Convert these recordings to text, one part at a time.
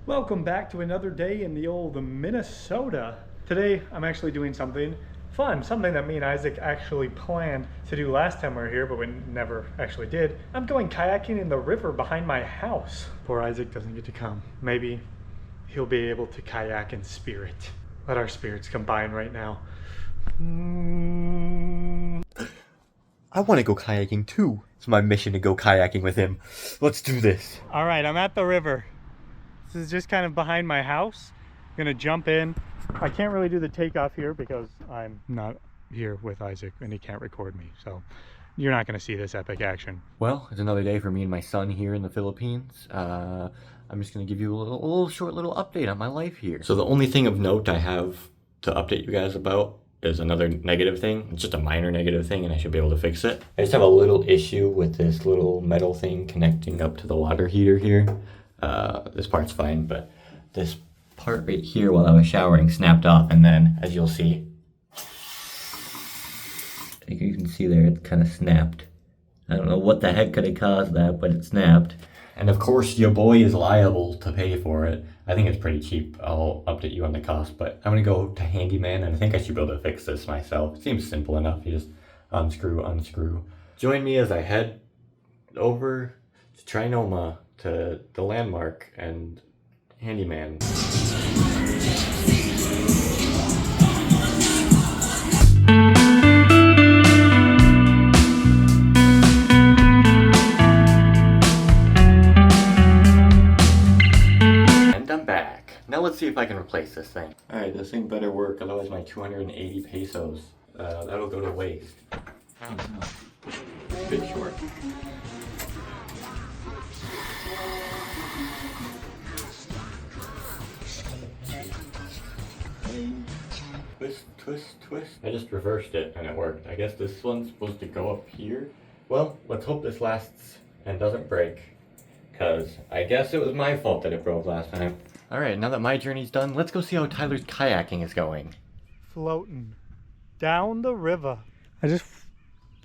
Welcome back to another day in the old Minnesota. Today I'm actually doing something fun, something that me and Isaac actually planned to do last time we were here, but we never actually did. I'm going kayaking in the river behind my house. Poor Isaac doesn't get to come. Maybe he'll be able to kayak in spirit. Let our spirits combine right now. I want to go kayaking too. It's my mission to go kayaking with him. Let's do this. All right, I'm at the river. This is just kind of behind my house. I'm gonna jump in. I can't really do the takeoff here because I'm not here with Isaac and he can't record me. So you're not gonna see this epic action. Well, it's another day for me and my son here in the Philippines. I'm just going to give you a short little update on my life here. So the only thing of note I have to update you guys about is another negative thing. It's just a minor negative thing and I should be able to fix it. I just have a little issue with this little metal thing connecting up to the water heater here. This part's fine, but this part right here while I was showering snapped off, and then as you'll see, you can see there, it kind of snapped. I don't know what the heck could have caused that, but it snapped. And of course, your boy is liable to pay for it. I think it's pretty cheap. I'll update you on the cost, but I'm gonna go to Handyman, and I think I should be able to fix this myself. It seems simple enough. You just unscrew. Join me as I head over to Trinoma, to the landmark and Handyman. I'm back. Now let's see if I can replace this thing. Alright, this thing better work, otherwise my 280 pesos, that'll go to waste. Oh no. A bit short. Twist. I just reversed it and it worked. I guess this one's supposed to go up here. Well, let's hope this lasts and doesn't break, because I guess it was my fault that it broke last time. Alright, now that my journey's done, let's go see how Tyler's kayaking is going. Floating down the river. I just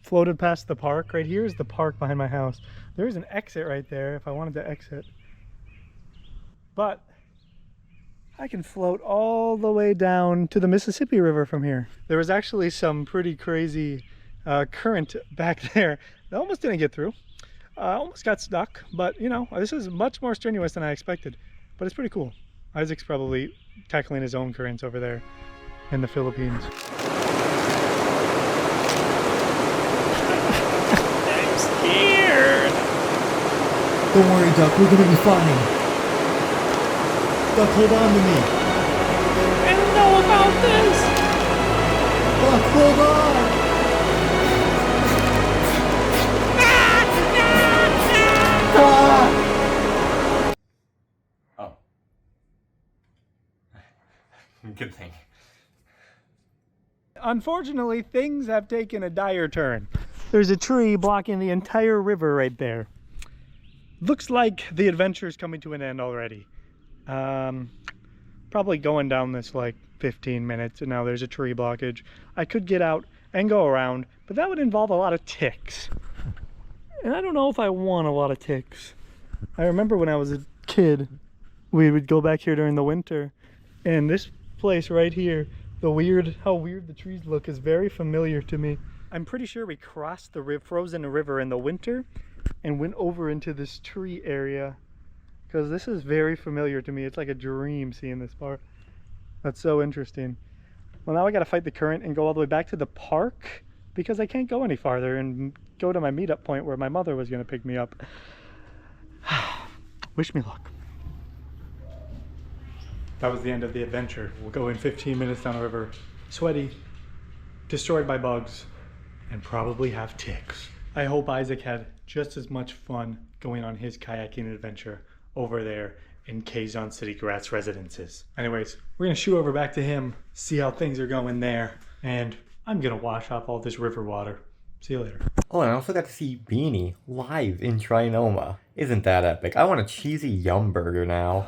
floated past the park. Right here is the park behind my house. There's an exit right there if I wanted to exit. But I can float all the way down to the Mississippi River from here. There was actually some pretty crazy current back there that almost didn't get through. Almost got stuck, but you know, this is much more strenuous than I expected. But it's pretty cool. Isaac's probably tackling his own currents over there in the Philippines. I'm scared. Don't worry, Duck, we're gonna be fine. Duck, hold on to me. I don't know about this. Duck, hold on. Oh. Good thing. Unfortunately, things have taken a dire turn. There's a tree blocking the entire river right there. Looks like the adventure is coming to an end already. Probably going down this like 15 minutes, and now there's a tree blockage. I could get out and go around, but that would involve a lot of ticks. And I don't know if I want a lot of ticks. I remember when I was a kid, we would go back here during the winter, and this place right here, how weird the trees look is very familiar to me. I'm pretty sure we crossed the frozen river in the winter and went over into this tree area, because this is very familiar to me. It's like a dream seeing this part. That's so interesting. Well, now I gotta fight the current and go all the way back to the park because I can't go any farther and go to my meetup point where my mother was gonna pick me up. Wish me luck. That was the end of the adventure. We'll go in 15 minutes down the river, sweaty, destroyed by bugs, and probably have ticks. I hope Isaac had just as much fun going on his kayaking adventure over there in Quezon City Grass Residences. Anyways, we're gonna shoot over back to him, see how things are going there, and I'm gonna wash off all this river water. See you later. Oh, and I also got to see BINI live in Trinoma. Isn't that epic? I want a cheesy yum burger now.